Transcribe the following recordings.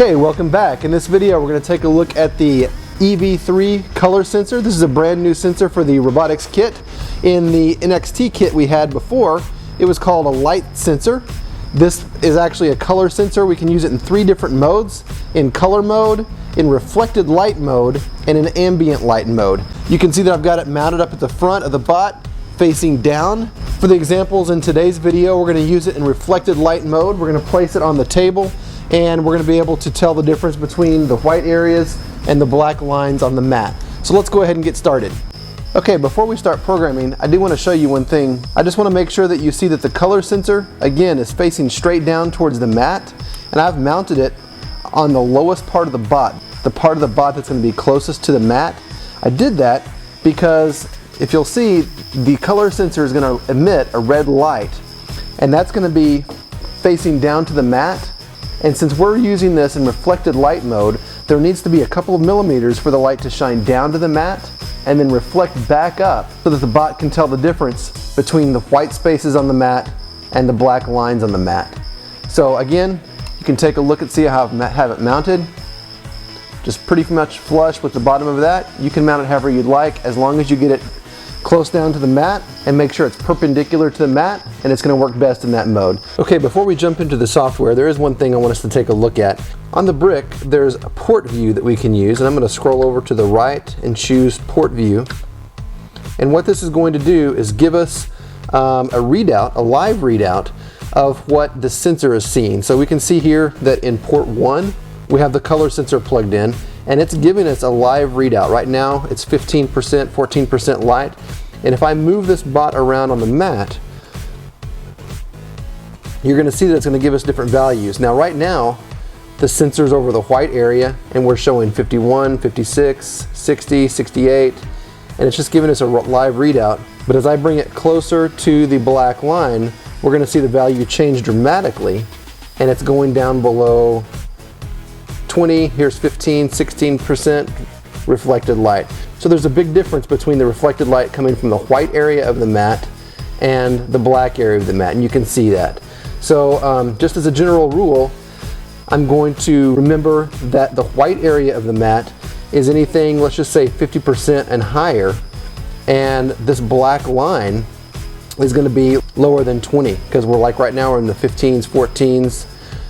Okay, welcome back. In this video, we're going to take a look at the EV3 color sensor. This is a brand new sensor for the robotics kit. In the NXT kit we had before, it was called a light sensor. This is actually a color sensor. We can use it in 3 different modes: in color mode, in reflected light mode, and in ambient light mode. You can see that I've got it mounted up at the front of the bot, facing down. For the examples in today's video, we're going to use it in reflected light mode. We're going to place it on the table, and we're going to be able to tell the difference between the white areas and the black lines on the mat. So let's go ahead and get started. Okay, before we start programming, I do want to show you one thing. I just want to make sure that you see that the color sensor, again, is facing straight down towards the mat, and I've mounted it on the lowest part of the bot, the part of the bot that's going to be closest to the mat. I did that because, if you'll see, the color sensor is going to emit a red light, and that's going to be facing down to the mat. And since we're using this in reflected light mode, there needs to be a couple of millimeters for the light to shine down to the mat and then reflect back up so that the bot can tell the difference between the white spaces on the mat and the black lines on the mat. So again, you can take a look and see how I have it mounted. Just pretty much flush with the bottom of that. You can mount it however you'd like, as long as you get it close down to the mat and make sure it's perpendicular to the mat, and it's going to work best in that mode. Okay, before we jump into the software, there is one thing I want us to take a look at. On the brick, there's a port view that we can use, and I'm going to scroll over to the right and choose port view. And what this is going to do is give us a readout, a live readout of what the sensor is seeing. So we can see here that in port 1, we have the color sensor plugged in, and it's giving us a live readout. Right now it's 15%, 14% light. And if I move this bot around on the mat, you're going to see that it's going to give us different values. Now right now, the sensor's over the white area, and we're showing 51, 56, 60, 68, and it's just giving us a live readout. But as I bring it closer to the black line, we're going to see the value change dramatically, and it's going down below 20, here's 15, 16% reflected light. So there's a big difference between the reflected light coming from the white area of the mat and the black area of the mat, and you can see that. So just as a general rule, I'm going to remember that the white area of the mat is anything, let's just say 50% and higher, and this black line is going to be lower than 20, because we're like right now we're in the 15s, 14s.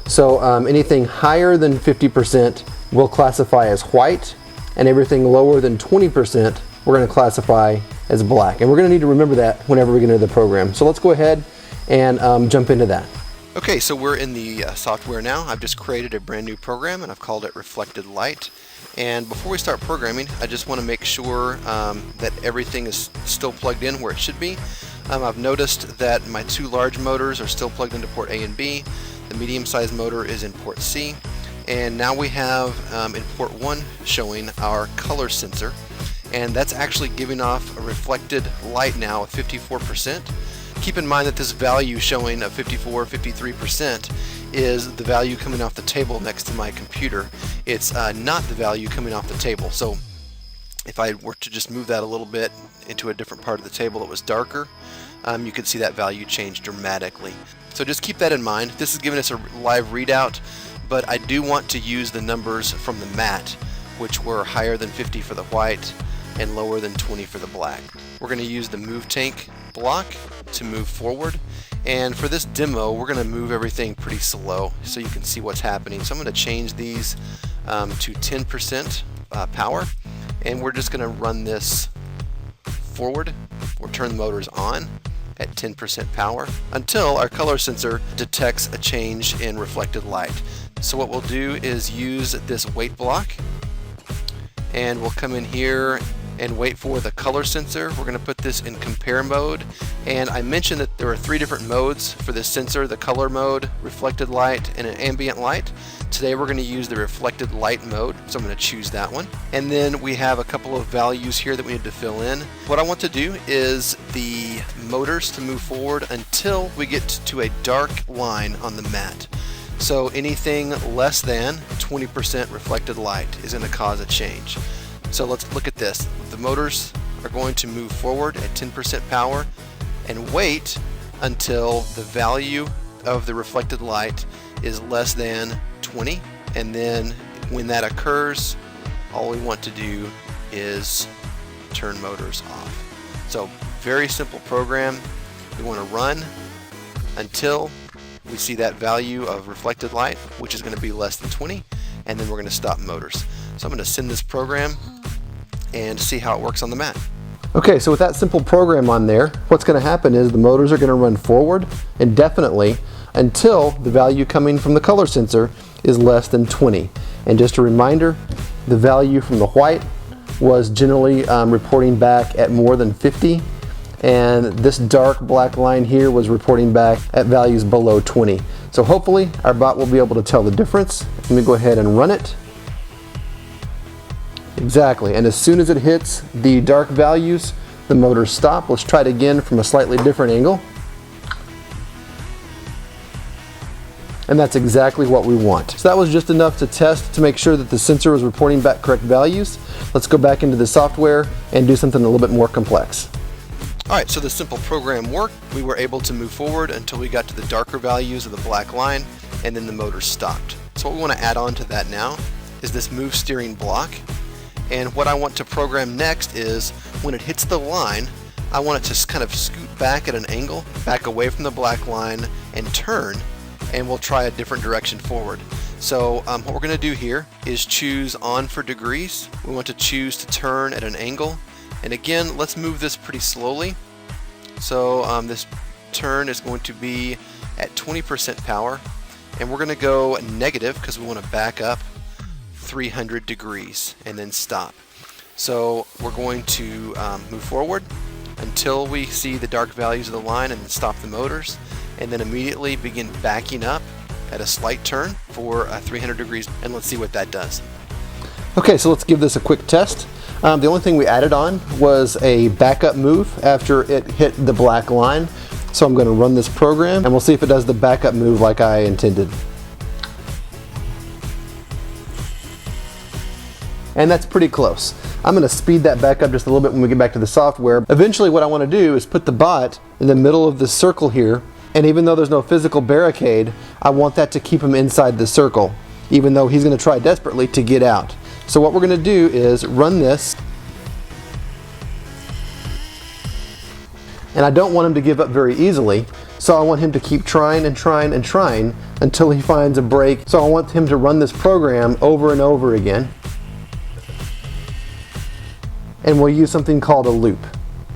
So anything higher than 50% will classify as white, and everything lower than 20% we're going to classify as black. And we're going to need to remember that whenever we get into the program. So let's go ahead and jump into that. Okay, so we're in the software now. I've just created a brand new program, and I've called it Reflected Light. And before we start programming, I just want to make sure that everything is still plugged in where it should be. I've noticed that my 2 large motors are still plugged into port A and B. The medium-sized motor is in port C, and now we have in port 1 showing our color sensor, and that's actually giving off a reflected light now of 54%. Keep in mind that this value showing of 54, 53% is the value coming off the table next to my computer. It's not the value coming off the table. So if I were to just move that a little bit into a different part of the table that was darker, you could see that value change dramatically. So just keep that in mind. This is giving us a live readout, but I do want to use the numbers from the mat, which were higher than 50 for the white and lower than 20 for the black. We're going to use the move tank block to move forward, and for this demo we're going to move everything pretty slow so you can see what's happening. So I'm going to change these to 10% power, and we're just going to run this forward or turn the motors on at 10% power until our color sensor detects a change in reflected light. So what we'll do is use this wait block, and we'll come in here and wait for the color sensor. We're going to put this in compare mode, and I mentioned that there are 3 different modes for this sensor: the color mode, reflected light, and an ambient light. Today we're going to use the reflected light mode, so I'm going to choose that one. And then we have a couple of values here that we need to fill in. What I want to do is the motors to move forward until we get to a dark line on the mat. So anything less than 20% reflected light is going to cause a change. So let's look at this. The motors are going to move forward at 10% power and wait until the value of the reflected light is less than 20. and then when that occurs, all we want to do is turn motors off. So very simple program. We want to run until we see that value of reflected light, which is going to be less than 20, and then we're going to stop motors. So I'm going to send this program and see how it works on the mat. Okay, so with that simple program on there, what's going to happen is the motors are going to run forward indefinitely until the value coming from the color sensor is less than 20. And just a reminder, the value from the white was generally reporting back at more than 50, and this dark black line here was reporting back at values below 20. So hopefully our bot will be able to tell the difference. Let me go ahead and run it. Exactly, and as soon as it hits the dark values, the motors stop. Let's try it again from a slightly different angle. And that's exactly what we want. So that was just enough to test to make sure that the sensor was reporting back correct values. Let's go back into the software and do something a little bit more complex. All right, so the simple program worked. We were able to move forward until we got to the darker values of the black line, and then the motor stopped. So what we want to add on to that now is this move steering block. And what I want to program next is when it hits the line, I want it to kind of scoot back at an angle, back away from the black line and turn, and we'll try a different direction forward. So what we're going to do here is choose on for degrees. We want to choose to turn at an angle. And again, let's move this pretty slowly. So this turn is going to be at 20% power, and we're going to go negative because we want to back up 300 degrees and then stop. So we're going to move forward until we see the dark values of the line and then stop the motors, and then immediately begin backing up at a slight turn for 300 degrees, and let's see what that does. Okay, so let's give this a quick test. The only thing we added on was a backup move after it hit the black line. So I'm going to run this program and we'll see if it does the backup move like I intended. And that's pretty close. I'm going to speed that back up just a little bit when we get back to the software. Eventually what I want to do is put the bot in the middle of this circle here, and even though there's no physical barricade, I want that to keep him inside the circle, even though he's going to try desperately to get out. So what we're going to do is run this, and I don't want him to give up very easily, so I want him to keep trying and trying and trying until he finds a break. So I want him to run this program over and over again. And we'll use something called a loop.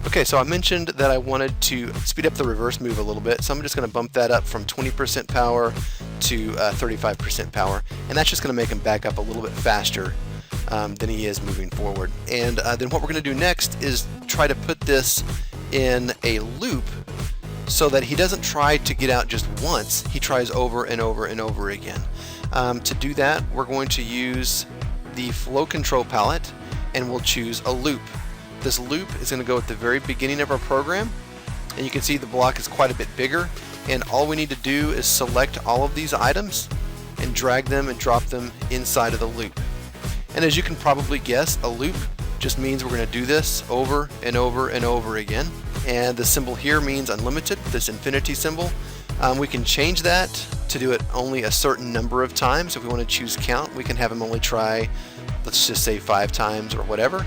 Okay, so I mentioned that I wanted to speed up the reverse move a little bit, so I'm just going to bump that up from 20% power to 35% power, and that's just going to make him back up a little bit faster than he is moving forward. And then what we're going to do next is try to put this in a loop so that he doesn't try to get out just once, he tries over and over and over again. To do that, we're going to use the flow control palette, and we'll choose a loop. This loop is going to go at the very beginning of our program, and you can see the block is quite a bit bigger, and all we need to do is select all of these items and drag them and drop them inside of the loop. And as you can probably guess, a loop just means we're going to do this over and over and over again. And the symbol here means unlimited, this infinity symbol. We can change that to do it only a certain number of times. If we want to choose count, we can have him only try, let's just say 5 times or whatever.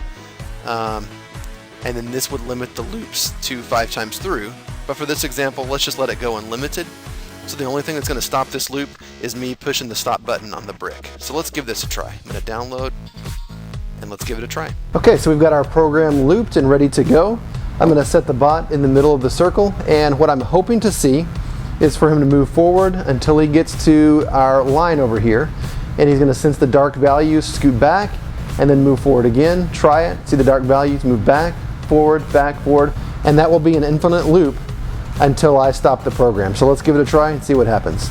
And then this would limit the loops to 5 times through. But for this example, let's just let it go unlimited. So the only thing that's going to stop this loop is me pushing the stop button on the brick. So let's give this a try. I'm going to download and let's give it a try. Okay, so we've got our program looped and ready to go. I'm going to set the bot in the middle of the circle, and what I'm hoping to see is for him to move forward until he gets to our line over here, and he's going to sense the dark values, scoot back, and then move forward again. Try it, see the dark values, move back, forward, and that will be an infinite loop until I stop the program. So let's give it a try and see what happens.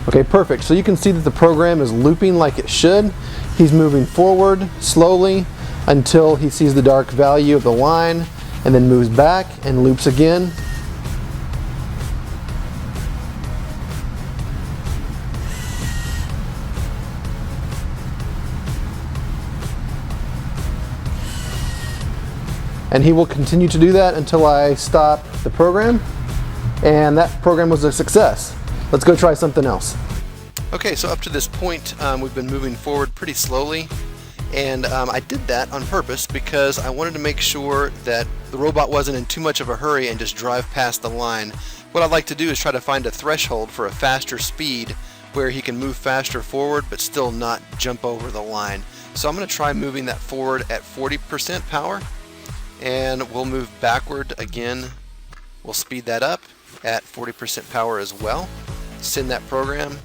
Okay, perfect. So you can see that the program is looping like it should. He's moving forward slowly until he sees the dark value of the line, and then moves back and loops again. And he will continue to do that until I stop the program. And that program was a success. Let's go try something else. Okay, so up to this point, we've been moving forward pretty slowly. And I did that on purpose because I wanted to make sure that the robot wasn't in too much of a hurry and just drive past the line. What I'd like to do is try to find a threshold for a faster speed where he can move faster forward but still not jump over the line. So I'm going to try moving that forward at 40% power, and we'll move backward again. We'll speed that up at 40% power as well. Send that program.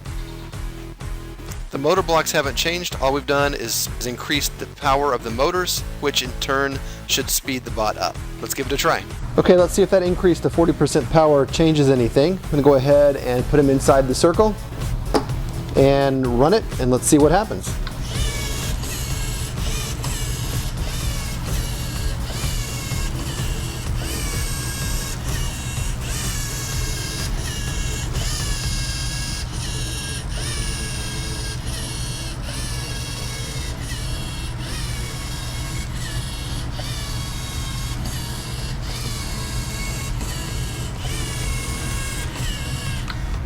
The motor blocks haven't changed. All we've done is increased the power of the motors, which in turn should speed the bot up. Let's give it a try. Okay, let's see if that increase to 40% power changes anything. I'm going to go ahead and put him inside the circle and run it, and let's see what happens.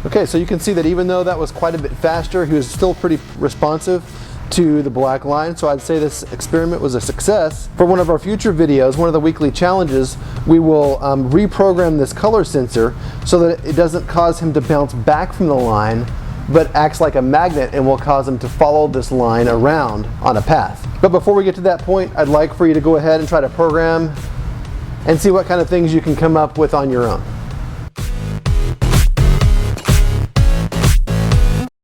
Okay, so you can see that even though that was quite a bit faster, he was still pretty responsive to the black line. So I'd say this experiment was a success. For one of our future videos, one of the weekly challenges, we will reprogram this color sensor so that it doesn't cause him to bounce back from the line, but acts like a magnet and will cause him to follow this line around on a path. But before we get to that point, I'd like for you to go ahead and try to program and see what kind of things you can come up with on your own.